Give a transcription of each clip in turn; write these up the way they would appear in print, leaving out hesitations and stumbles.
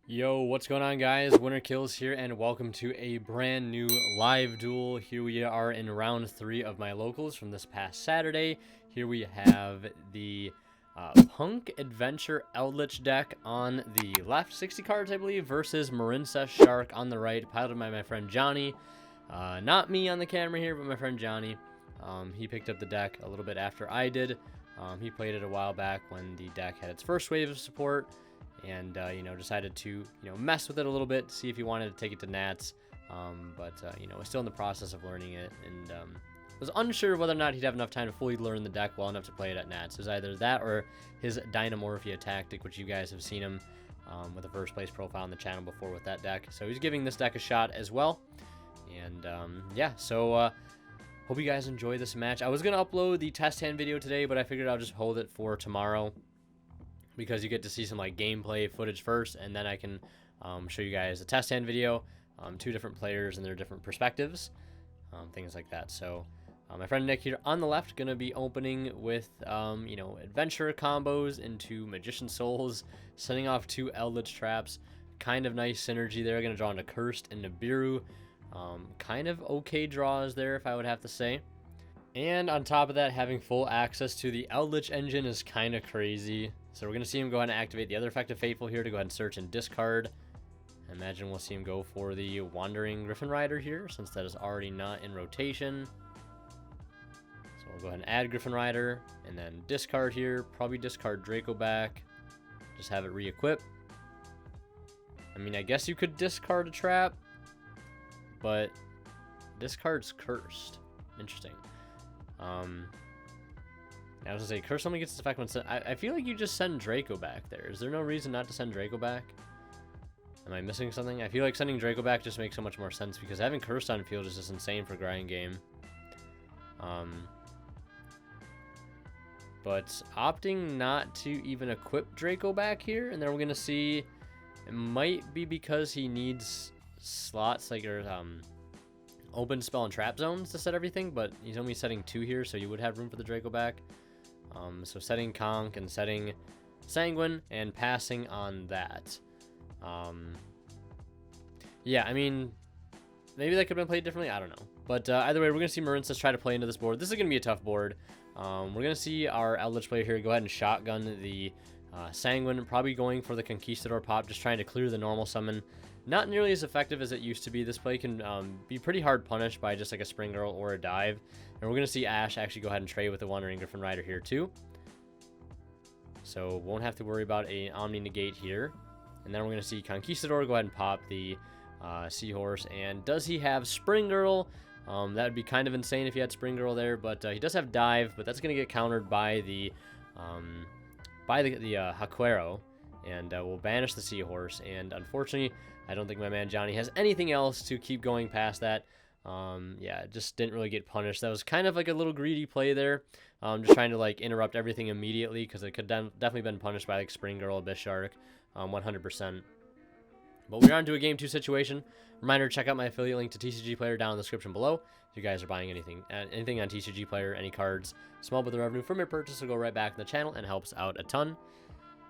Yo, what's going on, guys? Winner Kills here, and welcome to a brand new live duel. Here we are in round 3 of my locals from this past Saturday. Here we have the Punk Adventure Eldlich deck on the left, 60 cards I believe, versus Marincess Shark on the right, piloted by my friend Johnny. Not me on the camera here, but my friend Johnny. He picked up the deck a little bit after I did. He played it a while back when the deck had its first wave of support. And, decided to, mess with it a little bit, see if he wanted to take it to Nats. Was still in the process of learning it, and was unsure whether or not he'd have enough time to fully learn the deck well enough to play it at Nats. It was either that or his Dynamorphia tactic, which you guys have seen him with a first place profile on the channel before with that deck. So he's giving this deck a shot as well. And, hope you guys enjoy this match. I was going to upload the test hand video today, but I figured I'll just hold it for tomorrow, because you get to see some gameplay footage first, and then I can show you guys the test hand video, 2 different players and their different perspectives, things like that. So my friend Nick here on the left going to be opening with adventure combos into Magician Souls, sending off 2 Eldlich traps. Kind of nice synergy there. Going to draw into Cursed and Nibiru. Kind of okay draws there, if I would have to say. And on top of that, having full access to the Eldlich engine is kind of crazy. So we're going to see him go ahead and activate the other effective Faithful here to go ahead and search and discard. I imagine we'll see him go for the Wandering Griffin Rider here, since that is already not in rotation. So we'll go ahead and add Griffin Rider, and then discard here. Probably discard Draco back. Just have it re-equip. I mean, I guess you could discard a trap, but discard's Cursed. Interesting. I was gonna say, Curse only gets its effect when I feel like you just send Draco back there. Is there no reason not to send Draco back? Am I missing something? I feel like sending Draco back just makes so much more sense, because having Cursed on field is just insane for grind game. But opting not to even equip Draco back here, and then we're gonna see it might be because he needs slots open spell and trap zones to set everything, but he's only setting 2 here, so you would have room for the Draco back. So setting Conk and setting Sanguine and passing on that. Yeah, I mean, maybe that could have been played differently. I don't know. But either way, we're going to see Marincess try to play into this board. This is going to be a tough board. We're going to see our Eldlich player here go ahead and shotgun the Sanguine, probably going for the Conquistador pop, just trying to clear the normal summon. Not nearly as effective as it used to be. This play can be pretty hard punished by just like a Spring Girl or a dive. And we're going to see Ash actually go ahead and trade with the Wandering Griffin Rider here too. So won't have to worry about an Omni Negate here. And then we're going to see Conquistador go ahead and pop the Seahorse. And does he have Spring Girl? That would be kind of insane if he had Spring Girl there. But he does have Dive, but that's going to get countered by the Haquero. And we'll banish the Seahorse. And unfortunately, I don't think my man Johnny has anything else to keep going past that. Yeah, it just didn't really get punished. That was kind of like a little greedy play there. Just trying to interrupt everything immediately, because it could definitely been punished by Spring Girl, Abyss Shark, 100%. But we're on to a game 2 situation. Reminder, check out my affiliate link to TCG Player down in the description below. If you guys are buying anything on TCG Player, any cards, small but the revenue from your purchase will go right back in the channel and helps out a ton.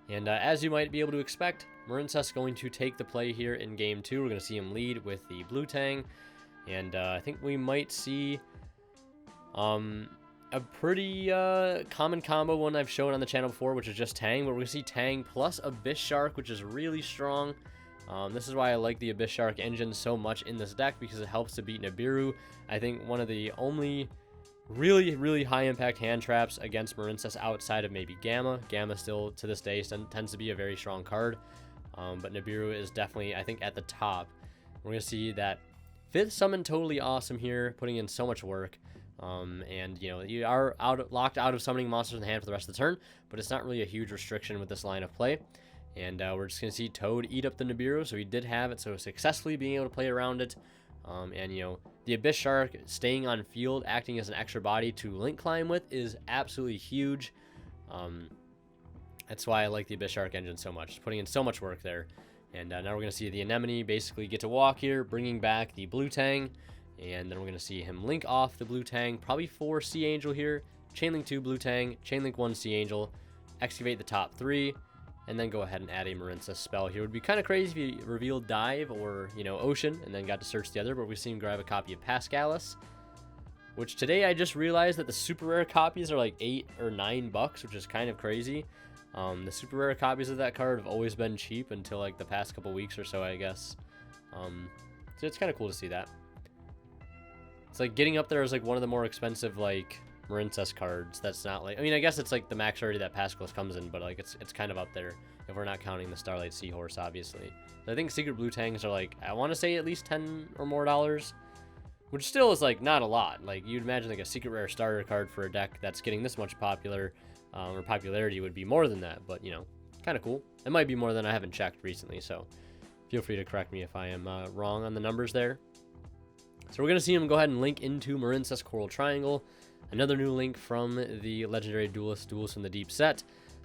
And as you might be able to expect, Marincess going to take the play here in game 2. We're going to see him lead with the Blue Tang. And I think we might see a pretty common combo, one I've shown on the channel before, which is just Tang. But we're going to see Tang plus Abyss Shark, which is really strong. This is why I like the Abyss Shark engine so much in this deck, because it helps to beat Nibiru. I think one of the only really high impact hand traps against Marincess outside of maybe Gamma. Gamma still to this day tends to be a very strong card, but Nibiru is definitely, I think, at the top. We're going to see that 5th summon totally awesome here, putting in so much work. And you are locked out of summoning monsters in the hand for the rest of the turn, but it's not really a huge restriction with this line of play. And we're just going to see Toad eat up the Nibiru, so he did have it, so successfully being able to play around it. The Abyss Shark staying on field, acting as an extra body to link climb with, is absolutely huge. That's why I like the Abyss Shark engine so much, putting in so much work there. And now we're going to see the Anemone basically get to walk here, bringing back the Blue Tang. And then we're going to see him link off the Blue Tang, probably 4 Sea Angel here, Chainlink 2 Blue Tang, Chainlink 1 Sea Angel, excavate the top 3, and then go ahead and add a Marincess spell here. It would be kind of crazy if you revealed Dive or, you know, Ocean, and then got to search the other, but we see him grab a copy of Pascalis, which today I just realized that the super rare copies are like $8 or $9, which is kind of crazy. The super rare copies of that card have always been cheap until like the past couple weeks or so, I guess. So it's kind of cool to see that. It's like getting up there as like one of the more expensive like Marincess cards. That's not like, I mean, I guess it's like the max rarity that Pascalis comes in, but like it's kind of up there if we're not counting the Starlight Seahorse, obviously. I think Secret Blue Tangs are like, I want to say at least $10 or more, which still is like not a lot. Like you'd imagine like a secret rare starter card for a deck that's getting this much popularity would be more than that, but you know, kind of cool. It might be more than I haven't checked recently, so feel free to correct me if I am wrong on the numbers there. So we're going to see him go ahead and link into Marincess Coral Triangle. Another new link from the Legendary Duelist Duels from the Deep set.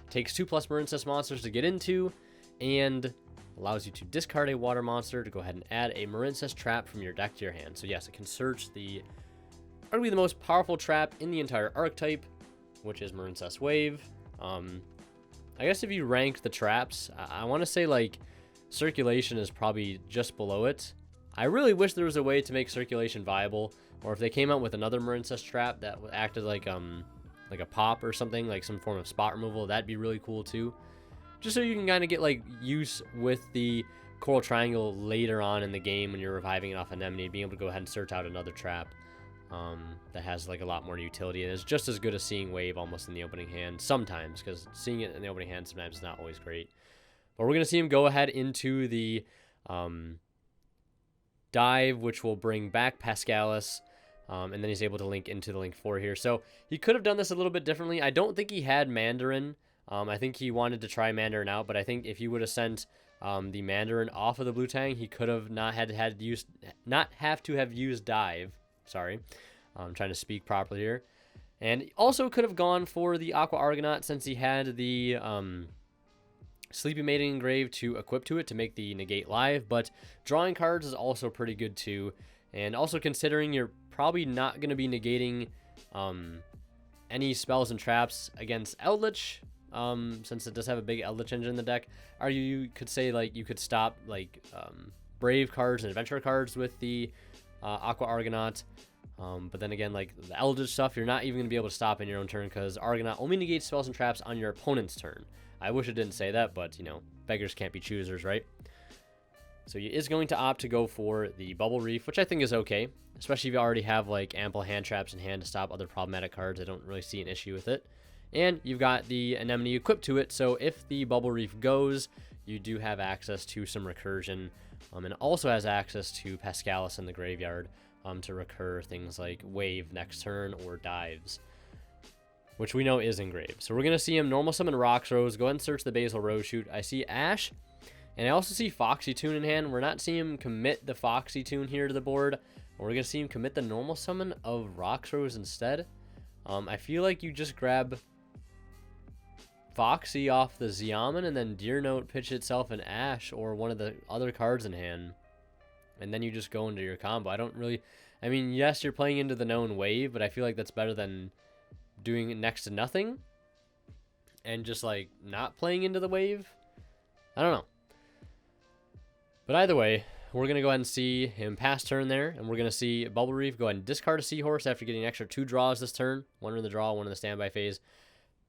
Takes 2+ Marincess monsters to get into, and allows you to discard a water monster to go ahead and add a Marincess trap from your deck to your hand. So yes, it can search arguably the most powerful trap in the entire archetype, which is Marincess Wave. I guess if you rank the traps, I want to say like Circulation is probably just below it. I really wish there was a way to make Circulation viable, or if they came out with another Marincess trap that acted like a pop or something, like some form of spot removal, that'd be really cool too. Just so you can kind of get like use with the Coral Triangle later on in the game when you're reviving it off Anemone, being able to go ahead and search out another trap that has like a lot more utility, and is just as good as seeing Wave almost in the opening hand sometimes, because seeing it in the opening hand sometimes is not always great. But we're going to see him go ahead into the Dive, which will bring back Pascalis, and then he's able to link into the Link 4 here. So he could have done this a little bit differently. I don't think he had Mandarin. I think he wanted to try Mandarin out, but I think if he would have sent the Mandarin off of the Blue Tang, he could have not have to have used Dive. Sorry, I'm trying to speak properly here. And also could have gone for the Aqua Argonaut, since he had the Sleepy Maiden engraved to equip to it to make the negate live, but drawing cards is also pretty good too. And also considering you're probably not going to be negating any spells and traps against Eldlich, since it does have a big Eldlich engine in the deck, or you could say like you could stop like Brave cards and Adventure cards with the Aqua Argonaut. But then again, like the Eldritch stuff, you're not even going to be able to stop in your own turn, because Argonaut only negates spells and traps on your opponent's turn. I wish it didn't say that, but, you know, beggars can't be choosers, right? So he is going to opt to go for the Bubble Reef, which I think is okay, especially if you already have, like, ample hand traps in hand to stop other problematic cards. I don't really see an issue with it. And you've got the Anemone equipped to it, so if the Bubble Reef goes, you do have access to some recursion, and also has access to Pascalis in the graveyard to recur things like Wave next turn or Dives, which we know is engraved. So we're going to see him normal summon Rox Rose, go ahead and search the Basil Rose Shoot. I see Ash, and I also see Foxy Tune in hand. We're not seeing him commit the Foxy Tune here to the board. We're going to see him commit the normal summon of Rox Rose instead. I feel like you just grab Foxy off the Xiamen, and then Deer Note pitch itself an Ash or one of the other cards in hand, and then you just go into your combo. I mean, yes, you're playing into the known Wave, but I feel like that's better than doing next to nothing and just like not playing into the Wave. I don't know, but either way, we're gonna go ahead and see him pass turn there, and we're gonna see Bubble Reef go ahead and discard a Seahorse after getting an extra 2 draws this turn, one in the draw, one in the standby phase,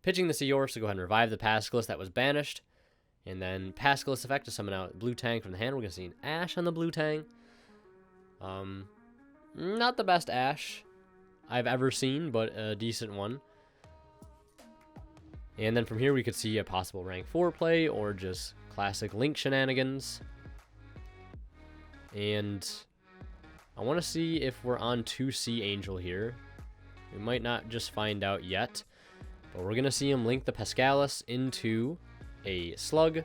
pitching the Seahorse to go ahead and revive the Pascalis that was banished, and then Pascalis effect to summon out Blue Tang from the hand. We're gonna see an Ash on the Blue Tang. Not the best Ash I've ever seen, but a decent one. And then from here we could see a possible rank 4 play, or just classic Link shenanigans. And I want to see if we're on 2 Sea Angel here. We might not just find out yet, but we're going to see him link the Pascalis into a Slug.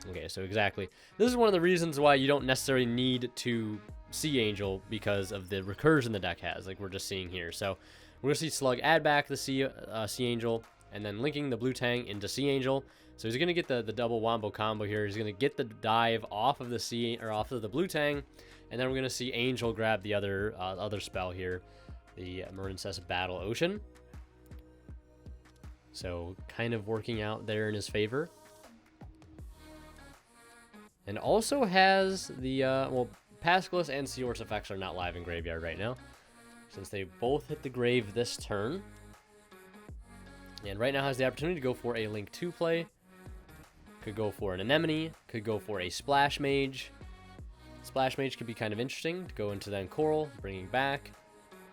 Okay, so exactly. This is one of the reasons why you don't necessarily need to Sea Angel, because of the recursion the deck has, like we're just seeing here. So we're going to see Slug add back the Sea Angel, and then linking the Blue Tang into Sea Angel. So he's going to get the double wombo combo here. He's going to get the dive off of the Blue Tang, and then we're going to see Angel grab the other spell here, the Marincess Battle Ocean. So kind of working out there in his favor. And also has the, well, Pascalis and Seahorse effects are not live in Graveyard right now, since they both hit the grave this turn. And right now has the opportunity to go for a Link 2 play. Could go for an Anemone. Could go for a Splash Mage. Splash Mage could be kind of interesting to go into then Coral, bringing back,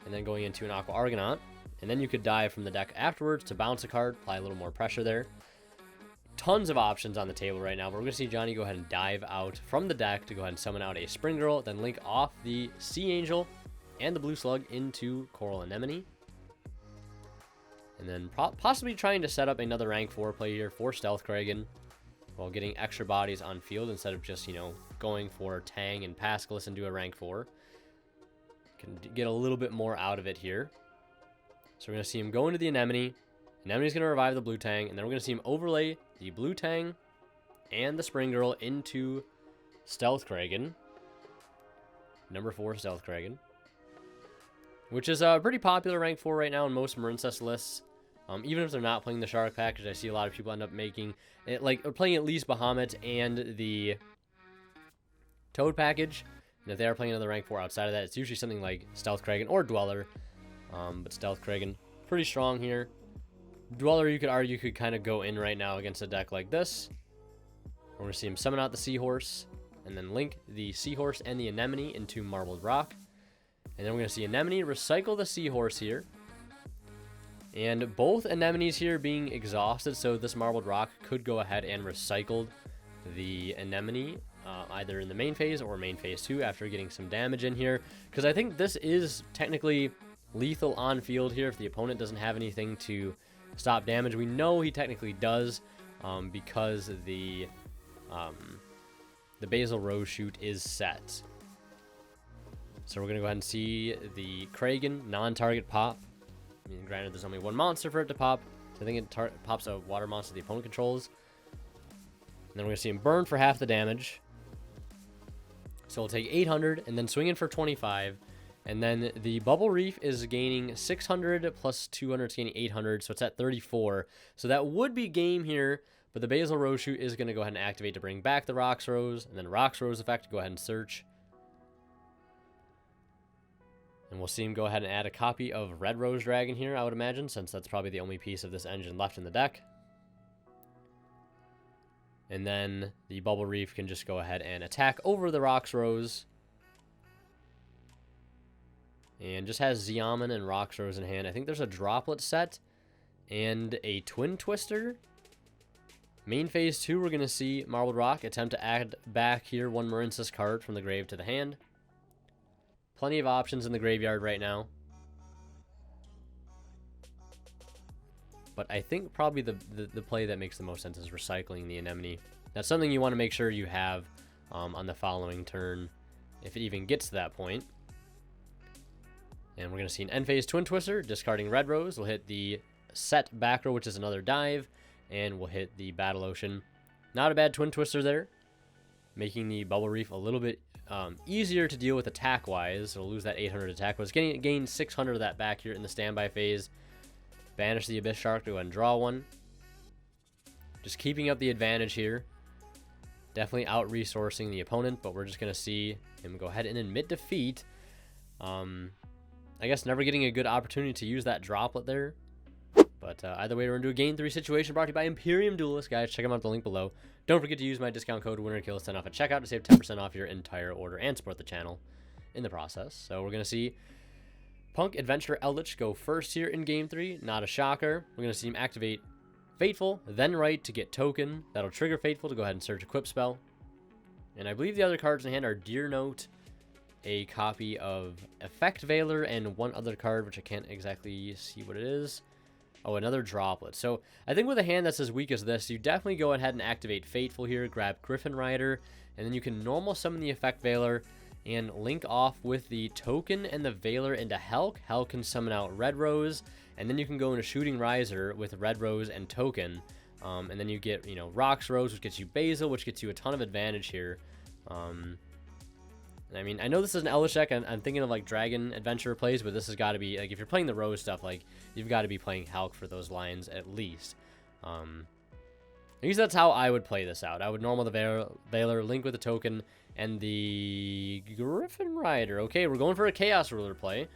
and then going into an Aqua Argonaut. And then you could dive from the deck afterwards to bounce a card, apply a little more pressure there. Tons of options on the table right now, but we're going to see Johnny go ahead and dive out from the deck to go ahead and summon out a Spring Girl, then link off the Sea Angel and the Blue Slug into Coral Anemone. And then possibly trying to set up another rank 4 play here for Stealth Kragan while getting extra bodies on field instead of just, you know, going for Tang and Pascalis into a rank 4. Can get a little bit more out of it here. So we're going to see him go into the Anemone. Anemone's going to revive the Blue Tang, and then we're going to see him overlay the Blue Tang and the Spring Girl into Stealth Kragan. Number 4 Stealth Kragan. Which is a pretty popular rank 4 right now in most Marincess lists. Even if they're not playing the Shark package, I see a lot of people end up making it, like, or playing at least Bahamut and the Toad package. And if they are playing another rank 4 outside of that, it's usually something like Stealth Kragan or Dweller. But Stealth Kragan, pretty strong here. Dweller, you could argue, could kind of go in right now against a deck like this. We're going to see him summon out the Seahorse, and then link the Seahorse and the Anemone into Marbled Rock. And then we're going to see Anemone recycle the Seahorse here. And both Anemones here being exhausted, so this Marbled Rock could go ahead and recycle the Anemone either in the main phase or main phase 2 after getting some damage in here. Because I think this is technically lethal on field here if the opponent doesn't have anything to stop damage. We know he technically does because the Basil Rose Shoot is set. So we're going to go ahead and see the Kragan non-target pop. I mean, granted, there's only one monster for it to pop. So I think it pops a water monster the opponent controls. And then we're going to see him burn for half the damage. So we'll take 800 and then swing in for 25. And then the Bubble Reef is gaining 600 plus 200, it's gaining 800. So it's at 34. So that would be game here. But the Basil Rose Shoot is going to go ahead and activate to bring back the Rox Rose. And then Rox Rose effect to go ahead and search. And we'll see him go ahead and add a copy of Red Rose Dragon here, I would imagine, since that's probably the only piece of this engine left in the deck. And then the Bubble Reef can just go ahead and attack over the Rox Rose. And just has Xiamen and Rox Rose in hand. I think there's a Droplet set and a Twin Twister. Main phase 2, we're going to see Marbled Rock attempt to add back here one Marincess card from the grave to the hand. Plenty of options in the graveyard right now. But I think probably the play that makes the most sense is recycling the Anemone. That's something you want to make sure you have on the following turn, if it even gets to that point. And we're going to see an end phase Twin Twister, discarding Red Rose. We'll hit the set back row, which is another dive, and we'll hit the Battle Ocean. Not a bad Twin Twister there, making the Bubble Reef a little bit easier to deal with attack-wise. It'll lose that 800 attack, but it's getting gain 600 of that back here in the standby phase. Banish the Abyss Shark to go ahead and draw one. Just keeping up the advantage here. Definitely out-resourcing the opponent, but we're just going to see him go ahead and admit defeat. I guess never getting a good opportunity to use that Droplet there. But either way, we're going to do a Game 3 situation brought to you by Imperium Duelist. Guys, check them out at the link below. Don't forget to use my discount code WinnerKills10 off at checkout to save 10% off your entire order and support the channel in the process. So we're going to see Punk Adventurer Eldich go first here in Game 3. Not a shocker. We're going to see him activate Fateful, then Right to get Token. That'll trigger Fateful to go ahead and search Equip Spell. And I believe the other cards in hand are Deer Note, a copy of Effect Veiler, and one other card, which I can't exactly see what it is. Oh, another Droplet. So I think with a hand that's as weak as this, you definitely go ahead and activate Fateful here, grab Griffin Rider, and then you can normal summon the Effect Veiler and link off with the Token and the Veiler into Helk. Helk can summon out Red Rose, and then you can go into Shooting Riser with Red Rose and Token. And then you get, Rox Rose, which gets you Basil, which gets you a ton of advantage here. I mean, I know this is an Eldich deck. I'm thinking of, like, Dragon Adventure plays, but this has got to be, like, if you're playing the Rose stuff, like, you've got to be playing Hulk for those lines at least. At least that's how I would play this out. I would normal the Valor, link with the token, and the Griffin Rider. Okay, we're going for a Chaos Ruler play.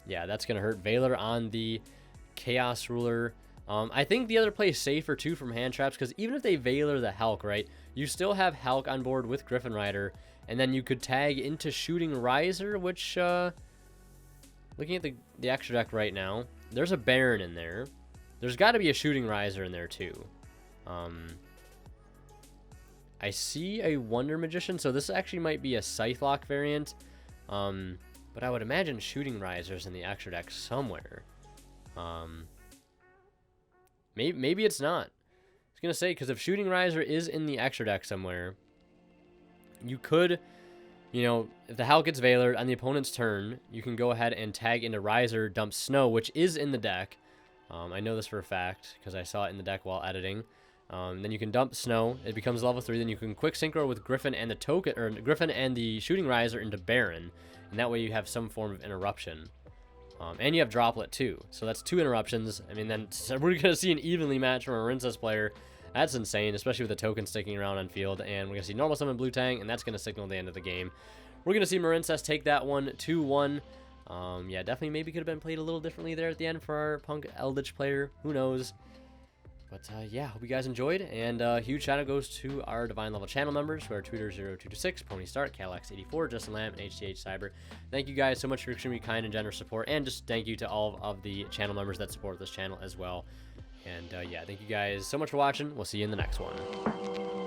Yeah, that's going to hurt Valor on the Chaos Ruler. I think the other play is safer, too, from hand traps, because even if they Valor the Hulk, right, you still have Hulk on board with Griffin Rider, and then you could tag into Shooting Riser, which, looking at the extra deck right now, there's a Baron in there. There's got to be a Shooting Riser in there, too. I see a Wonder Magician, so this actually might be a Scythe Lock variant. But I would imagine Shooting Risers in the extra deck somewhere. Maybe it's not. I was going to say, because if Shooting Riser is in the extra deck somewhere, you could, you know, if the Hulk gets Valor on the opponent's turn, you can go ahead and tag into Riser, dump Snow, which is in the deck. I know this for a fact, because I saw it in the deck while editing. Then you can dump Snow. It becomes level 3. Then you can quick synchro with Griffin and the token, or Griffin and the Shooting Riser into Baron, and that way you have some form of interruption. And you have Droplet too, so that's 2 interruptions. I mean, then so we're gonna see an evenly matched from a Marincess player. That's insane, especially with the token sticking around on field. And we're gonna see normal summon Blue Tang, and that's gonna signal the end of the game. We're gonna see Marincess take that one 2-1. Yeah, definitely maybe could have been played a little differently there at the end for our Punk Eldich player. Who knows? But yeah, hope you guys enjoyed, and huge shout out goes to our Divine Level channel members who are Tweeter0226, Pony Start, Cadillacs84, Justin Lamb, and HTH Cyber. Thank you guys so much for extremely kind and generous support, and just thank you to all of the channel members that support this channel as well. And yeah, thank you guys so much for watching. We'll see you in the next one.